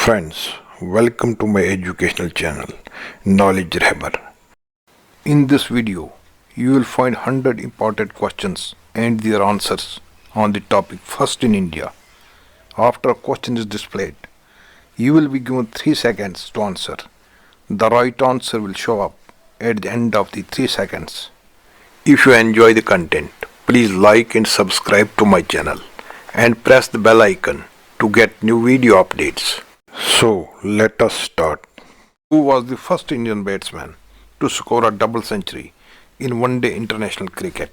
Friends, welcome to my educational channel, knowledgerehbar. In this video, you will find 100 important questions and their answers on the topic First in India. After a question is displayed, you will be given 3 seconds to answer. The right answer will show up at the end of the 3 seconds. If you enjoy the content, please like and subscribe to my channel and press the bell icon to get new video updates. So, let us start. Who was the first Indian batsman to score a double century in one-day international cricket?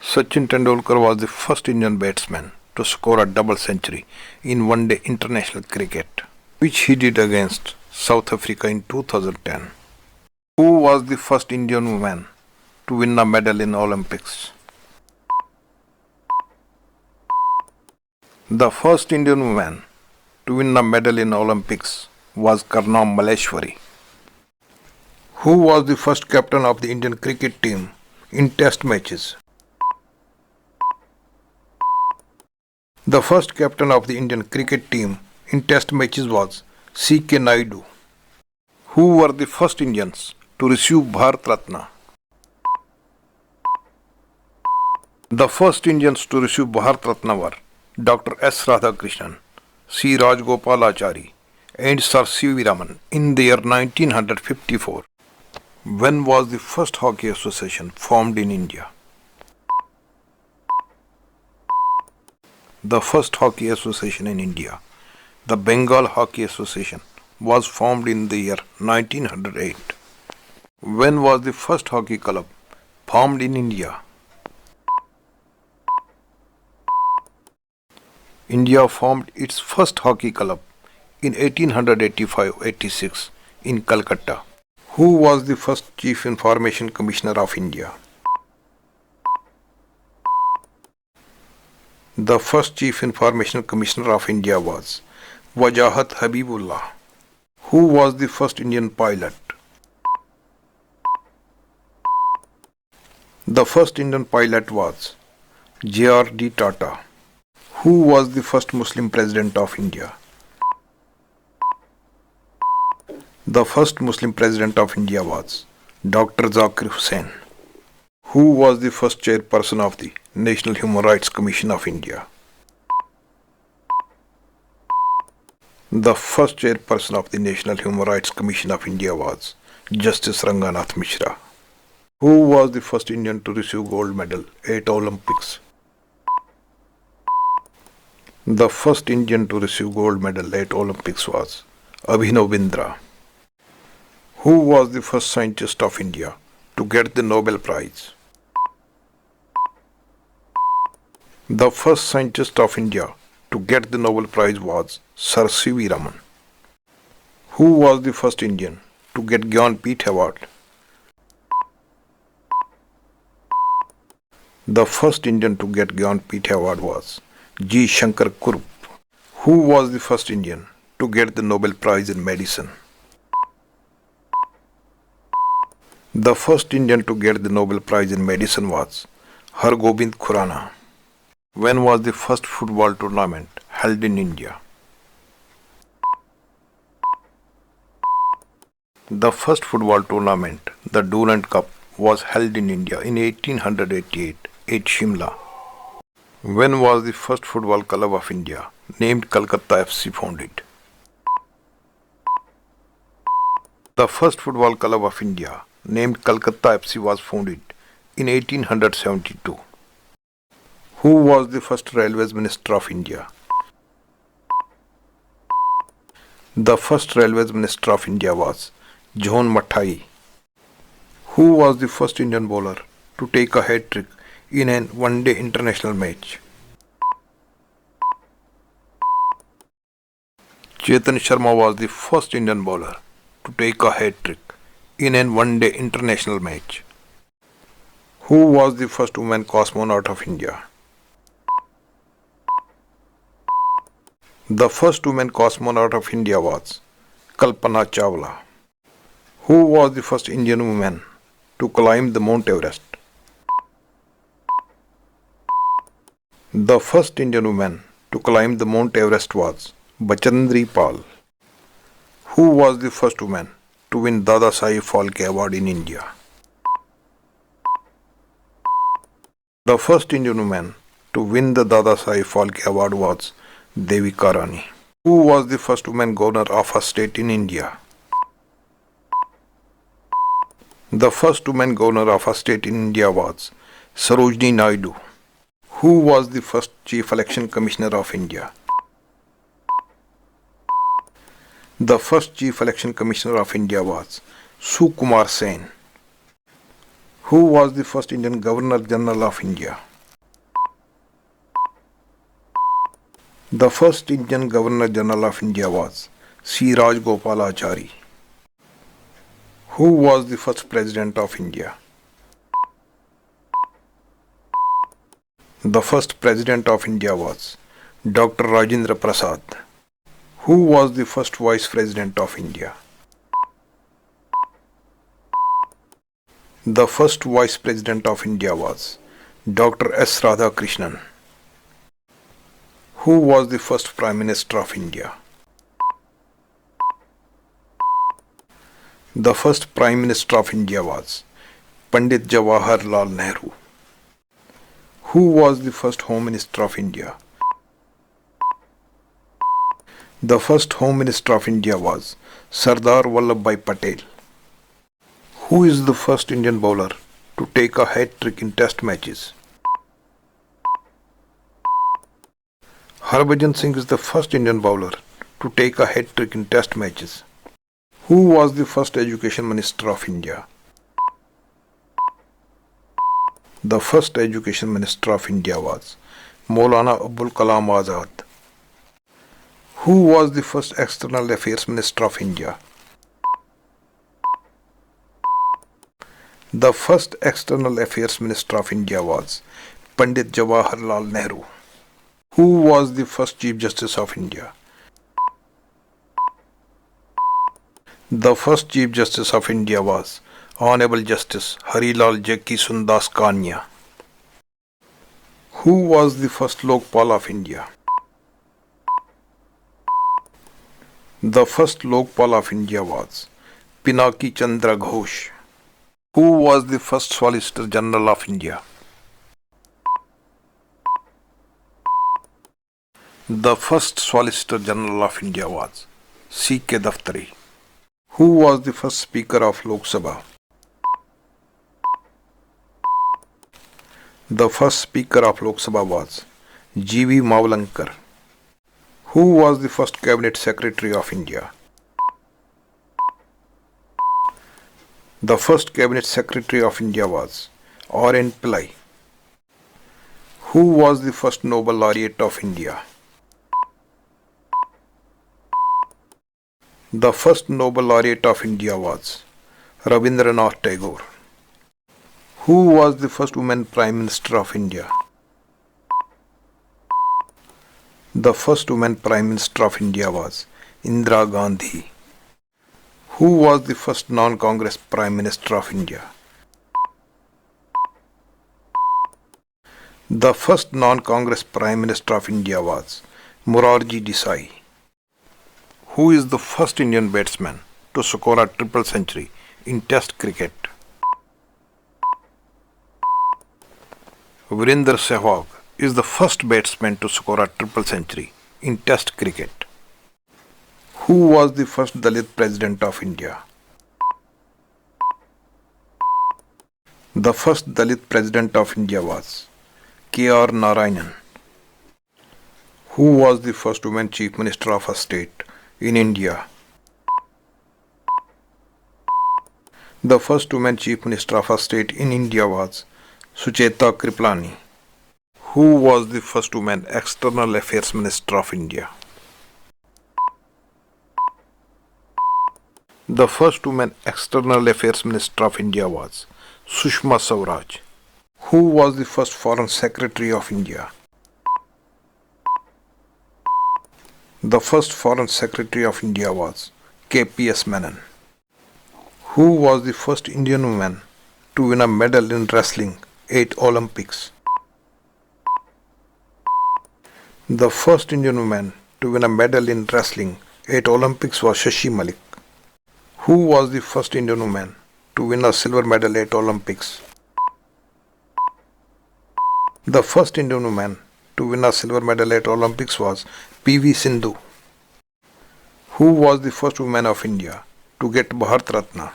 Sachin Tendulkar was the first Indian batsman to score a double century in one-day international cricket, which he did against South Africa in 2010. Who was the first Indian woman to win a medal in Olympics? The first Indian woman to win a medal in Olympics was Karnam Malleshwari. Who was the first captain of the Indian cricket team in test matches? The first captain of the Indian cricket team in test matches was C.K. Naidu. Who were the first Indians to receive Bharat Ratna? The first Indians to receive Bharat Ratna were Dr. S. Radhakrishnan, C. Rajgopalachari, and Sir C.V. Raman in the year 1954. When was the first hockey association formed in India? The first hockey association in India, the Bengal Hockey Association, was formed in the year 1908. When was the first hockey club formed in India? India formed its first hockey club in 1885-86 in Calcutta. Who was the first Chief Information Commissioner of India? The first Chief Information Commissioner of India was Wajahat Habibullah. Who was the first Indian pilot? The first Indian pilot was J.R.D. Tata. Who was the first Muslim president of India? The first Muslim president of India was Dr. Zakir Hussain. Who was the first chairperson of the National Human Rights Commission of India? The first chairperson of the National Human Rights Commission of India was Justice Ranganath Mishra. Who was the first Indian to receive gold medal at Olympics? The first Indian to receive gold medal at Olympics was Abhinav Bindra. Who was the first scientist of India to get the Nobel Prize? The first scientist of India to get the Nobel Prize was Sir C.V. Raman. Who was the first Indian to get Gyanpith Award? The first Indian to get Gyanpith Award was G. Shankar Kurup. Who was the first Indian to get the Nobel Prize in Medicine? The first Indian to get the Nobel Prize in Medicine was Hargobind Khurana. When was the first football tournament held in India? The first football tournament, the Durand Cup, was held in India in 1888 at Shimla. When was the first football club of India named Kolkata FC founded? The first football club of India named Kolkata FC was founded in 1872. Who was the first Railways Minister of India? The first Railways Minister of India was John Mathai. Who was the first Indian bowler to take a hat-trick in an one-day international match? Chetan Sharma was the first Indian bowler to take a hat-trick in an one-day international match. Who was the first woman cosmonaut of India? The first woman cosmonaut of India was Kalpana Chawla. Who was the first Indian woman to climb the Mount Everest? The first Indian woman to climb the Mount Everest was Bachendri Pal. Who was the first woman to win Dada Saheb Phalke Award in India? The first Indian woman to win the Dada Saheb Phalke Award was Devika Rani. Who was the first woman governor of a state in India? The first woman governor of a state in India was Sarojini Naidu. Who was the first Chief Election Commissioner of India? The first Chief Election Commissioner of India was Sukumar Sen. Who was the first Indian Governor General of India? The first Indian Governor General of India was C. Rajgopalachari. Who was the first President of India? The first President of India was Dr. Rajendra Prasad. Who was the first Vice President of India? The first Vice President of India was Dr. S. Radhakrishnan. Who was the first Prime Minister of India? The first Prime Minister of India was Pandit Jawaharlal Nehru. Who was the first Home Minister of India? The first Home Minister of India was Sardar Vallabhbhai Patel. Who is the first Indian bowler to take a hat-trick in Test matches? Harbhajan Singh is the first Indian bowler to take a hat-trick in Test matches. Who was the first Education Minister of India? The first Education Minister of India was Maulana Abul Kalam Azad. Who was the first External Affairs Minister of India? The first External Affairs Minister of India was Pandit Jawaharlal Nehru. Who was the first Chief Justice of India? The first Chief Justice of India was Honorable Justice Harilal Jackie Sundas Kania. Who was the first Lokpal of India? The first Lokpal of India was Pinaki Chandra Ghosh. Who was the first Solicitor General of India? The first Solicitor General of India was C.K. Daftari. Who was the first Speaker of Lok Sabha? The first Speaker of Lok Sabha was G.V. Mavlankar. Who was the first Cabinet Secretary of India? The first Cabinet Secretary of India was R.N. Pillai. Who was the first Nobel Laureate of India? The first Nobel Laureate of India was Rabindranath Tagore. Who was the first woman Prime Minister of India? The first woman Prime Minister of India was Indira Gandhi. Who was the first non-Congress Prime Minister of India? The first non-Congress Prime Minister of India was Morarji Desai. Who is the first Indian batsman to score a triple century in Test cricket? Virender Sehwag is the first batsman to score a triple century in Test cricket. Who was the first Dalit President of India? The first Dalit President of India was K.R. Narayanan. Who was the first woman Chief Minister of a state in India? The first woman Chief Minister of a state in India was Sucheta Kriplani. Who was the first woman External Affairs Minister of India? The first woman External Affairs Minister of India was Sushma Swaraj. Who was the first Foreign Secretary of India? The first Foreign Secretary of India was K.P.S. Menon. Who was the first Indian woman to win a medal in wrestling at Olympics? The first Indian woman to win a medal in wrestling at Olympics was Shashi Malik. Who was the first Indian woman to win a silver medal at Olympics? The first Indian woman to win a silver medal at Olympics was PV Sindhu. Who was the first woman of India to get Bharat Ratna?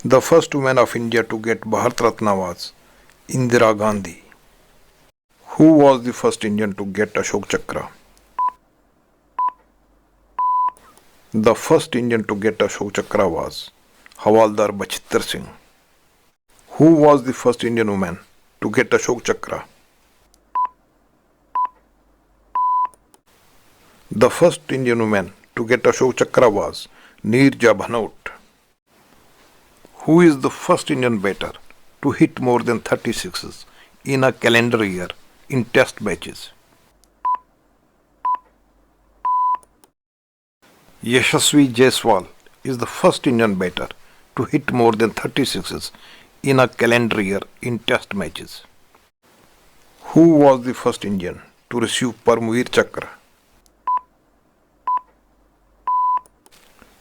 The first woman of India to get Bharat Ratna was Indira Gandhi. Who was the first Indian to get Ashok Chakra? The first Indian to get Ashok Chakra was Havaldar Bachitter Singh. Who was the first Indian woman to get Ashok Chakra? The first Indian woman to get Ashok Chakra was Neerja Bhanot. Who is the first Indian batter to hit more than 36s in a calendar year in test matches? Yashasvi Jaiswal is the first Indian batter to hit more than 36s in a calendar year in test matches. Who was the first Indian to receive Parmveer Chakra?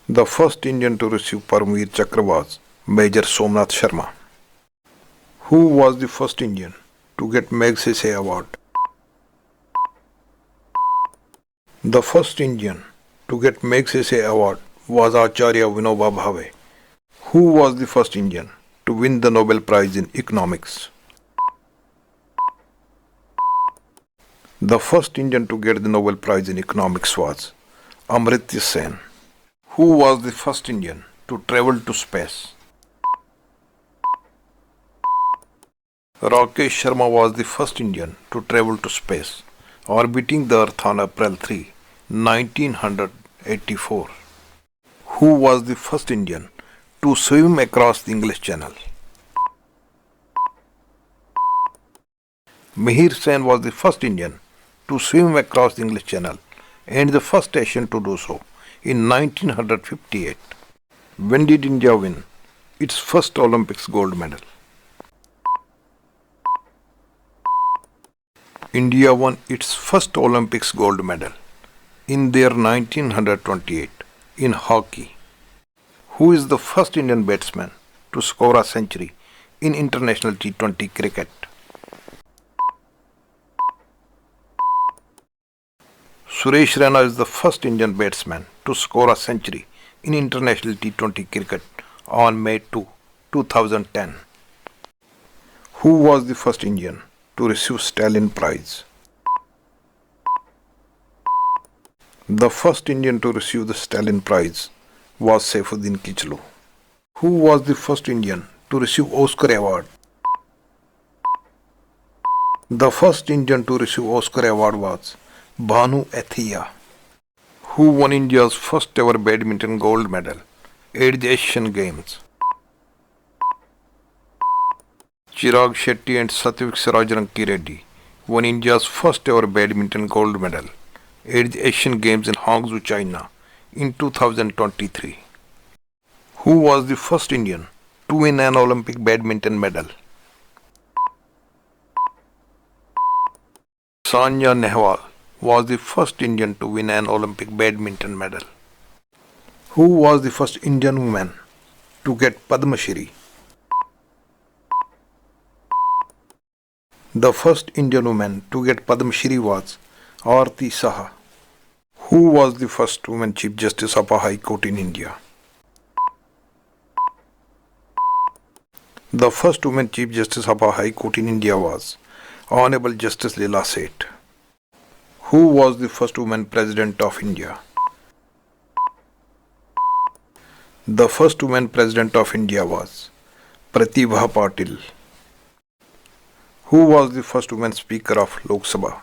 The first Indian to receive Parmveer Chakra was Major Somnath Sharma. Who was the first Indian to get Magsaysay Award? The first Indian to get Magsaysay Award was Acharya Vinoba Bhave. Who was the first Indian to win the Nobel Prize in Economics? The first Indian to get the Nobel Prize in Economics was Amartya Sen. Who was the first Indian to travel to space? Rakesh Sharma was the first Indian to travel to space, orbiting the Earth on April 3, 1984. Who was the first Indian to swim across the English Channel? Mihir Sen was the first Indian to swim across the English Channel and the first Asian to do so in 1958. When did India win its first Olympics gold medal? India won its first Olympics gold medal in the year 1928 in hockey. Who is the first Indian batsman to score a century in international T20 cricket? Suresh Raina is the first Indian batsman to score a century in international T20 cricket on May 2, 2010. Who was the first Indian to receive Stalin Prize? The first Indian to receive the Stalin Prize was Saifuddin Kichlu. Who was the first Indian to receive Oscar Award? The first Indian to receive Oscar Award was Bhanu Athia. Who won India's first ever badminton gold medal at the Asian Games? Chirag Shetty and Satvik Siraj Reddy won India's first ever badminton gold medal at the Asian Games in Hangzhou, China in 2023. Who was the first Indian to win an Olympic badminton medal? Sania Nehwal was the first Indian to win an Olympic badminton medal. Who was the first Indian woman to get Padma Shri? The first Indian woman to get Padma Shri was Aarti Saha. Who was the first woman Chief Justice of a High Court in India? The first woman Chief Justice of a High Court in India was Honorable Justice Leela Seth. Who was the first woman President of India? The first woman President of India was Pratibha Patil. Who was the first woman Speaker of Lok Sabha?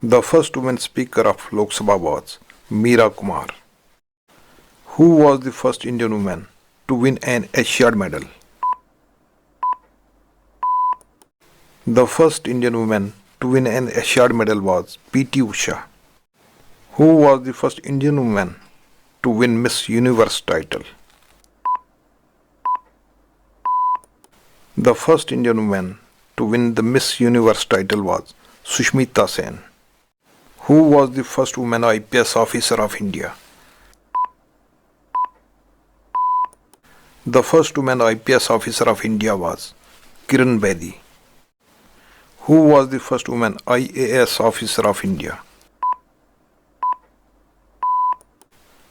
The first woman Speaker of Lok Sabha was Meera Kumar. Who was the first Indian woman to win an Asiad medal? The first Indian woman to win an Asiad medal was P.T. Usha. Who was the first Indian woman to win Miss Universe title? The first Indian woman to win the Miss Universe title was Sushmita Sen. Who was the first woman IPS officer of India? The first woman IPS officer of India was Kiran Bedi. Who was the first woman IAS officer of India?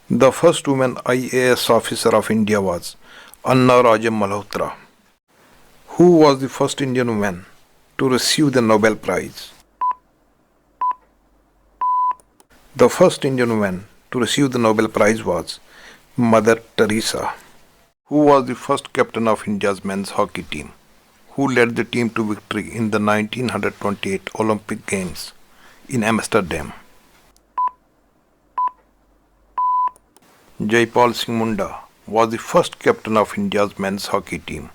The first woman IAS officer of India was Anna Rajam Malhotra. Who was the first Indian woman to receive the Nobel Prize? The first Indian woman to receive the Nobel Prize was Mother Teresa. Who was the first captain of India's men's hockey team? Who led the team to victory in the 1928 Olympic Games in Amsterdam? Jaipal Singh Munda was the first captain of India's men's hockey team,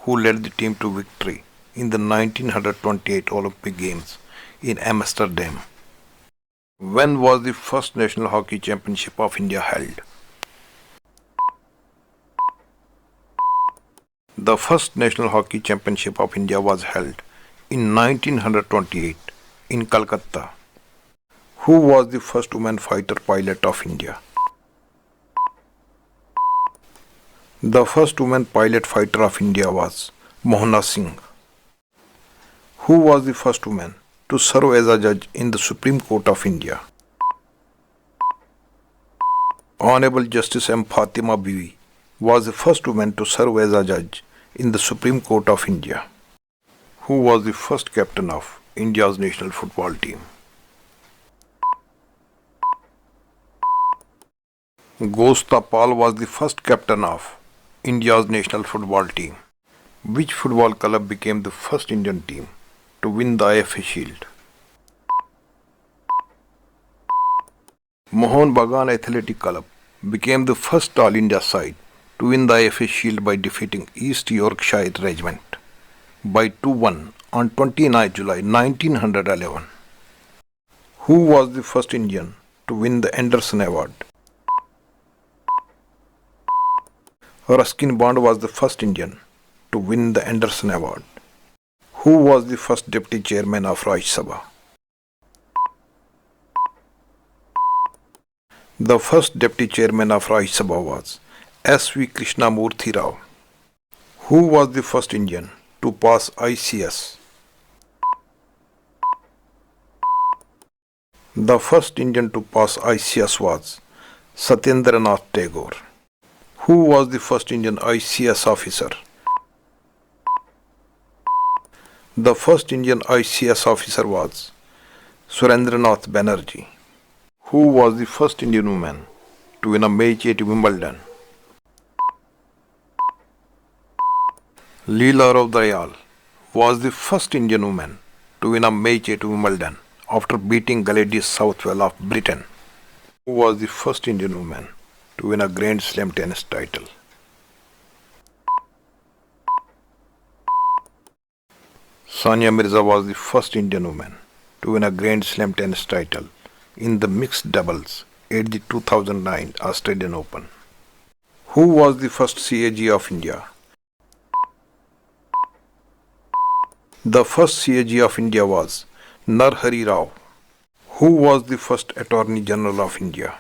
who led the team to victory in the 1928 Olympic Games in Amsterdam. When was the first National Hockey Championship of India held? The first National Hockey Championship of India was held in 1928 in Calcutta. Who was the first woman fighter pilot of India? The first woman pilot fighter of India was Mohana Singh. Who was the first woman to serve as a judge in the Supreme Court of India? Honorable Justice M. Fatima Bibi was the first woman to serve as a judge in the Supreme Court of India. Who was the first captain of India's national football team? Gosta Pal was the first captain of India's national football team. Which football club became the first Indian team to win the IFA Shield? Mohun Bagan Athletic Club became the first All India side to win the IFA Shield by defeating East Yorkshire Regiment by 2-1 on 29 July 1911. Who was the first Indian to win the Anderson Award? Ruskin Bond was the first Indian to win the Anderson Award. Who was the first deputy chairman of Rajya Sabha? The first deputy chairman of Rajya Sabha was S.V. Krishnamurthy Rao. Who was the first Indian to pass ICS? The first Indian to pass ICS was Satyendranath Tagore. Who was the first Indian ICS officer? The first Indian ICS officer was Surendranath Banerjee. Who was the first Indian woman to win a match at Wimbledon? Leela Rao Dayal was the first Indian woman to win a match at Wimbledon after beating Gladys Southwell of Britain. Who was the first Indian woman to win a Grand Slam tennis title? Sania Mirza was the first Indian woman to win a Grand Slam tennis title in the mixed doubles at the 2009 Australian Open. Who was the first CAG of India? The first CAG of India was Narhari Rao. Who was the first Attorney General of India?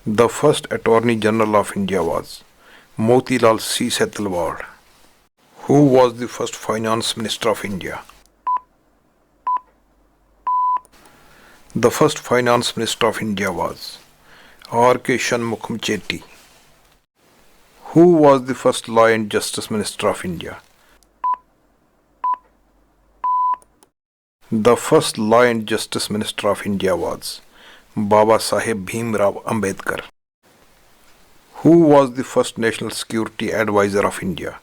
The first Attorney General of India was Motilal C. Setalwad. Who was the first Finance Minister of India? The first Finance Minister of India was R.K. Shanmukham Chetty. Who was the first Law and Justice Minister of India? The first Law and Justice Minister of India was Baba Saheb Bhimrao Ambedkar. Who was the first National Security Advisor of India?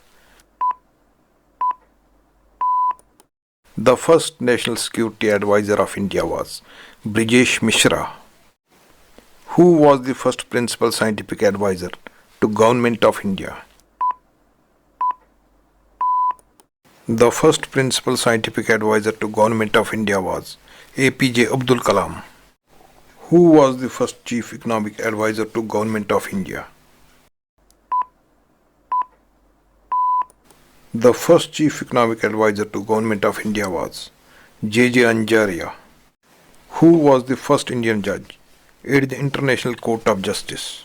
The first National Security Advisor of India was Brijesh Mishra. Who was the first Principal Scientific Advisor to Government of India? The first Principal Scientific Advisor to Government of India was APJ Abdul Kalam. Who was the first Chief Economic Advisor to Government of India? The first chief economic advisor to Government of India was J.J. Anjaria, who was the first Indian judge at the International Court of Justice.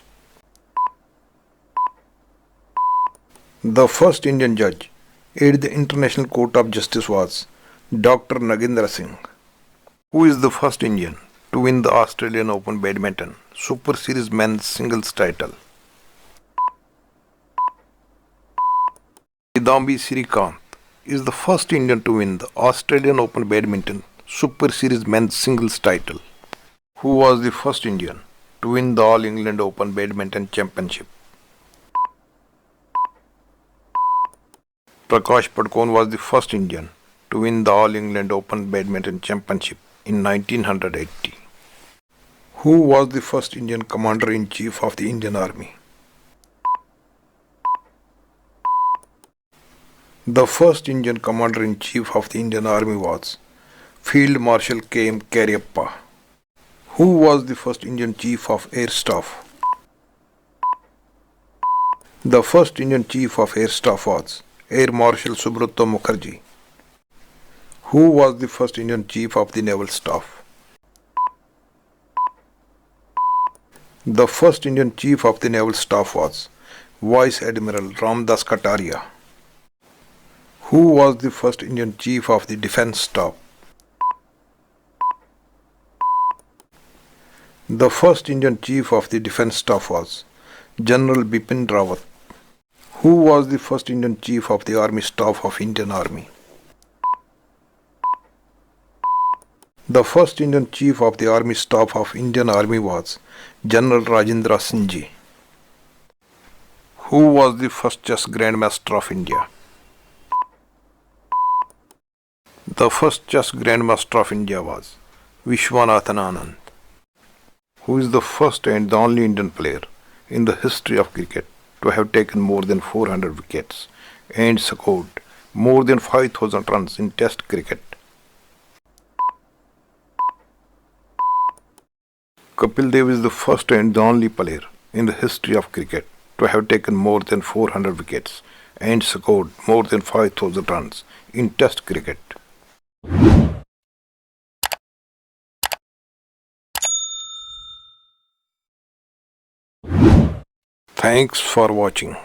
The first Indian judge at the International Court of Justice was Dr. Nagendra Singh, who is the first Indian to win the Australian Open Badminton Super Series men's singles title. Kidambi Srikanth is the first Indian to win the Australian Open Badminton Super Series men's singles title. Who was the first Indian to win the All England Open Badminton Championship? Prakash Padukone was the first Indian to win the All England Open Badminton Championship in 1980. Who was the first Indian Commander-in-Chief of the Indian Army? The first Indian Commander-in-Chief of the Indian Army was Field Marshal K.M. Cariappa. Who was the first Indian Chief of Air Staff? The first Indian Chief of Air Staff was Air Marshal Subrata Mukherjee. Who was the first Indian Chief of the Naval Staff? The first Indian Chief of the Naval Staff was Vice Admiral Ramdas Kataria. Who was the first Indian Chief of the Defence Staff? The first Indian Chief of the Defence Staff was General Bipin Rawat. Who was the first Indian Chief of the Army Staff of Indian Army? The first Indian Chief of the Army Staff of Indian Army was General Rajendra Singh Ji. Who was the first chess Grandmaster of India? The first chess Grandmaster of India was Vishwanathan Anand, who is the first and the only Indian player in the history of cricket to have taken more than 400 wickets and scored more than 5,000 runs in Test cricket. Kapil Dev is the first and the only player in the history of cricket to have taken more than 400 wickets and scored more than 5,000 runs in Test cricket. Thanks for watching.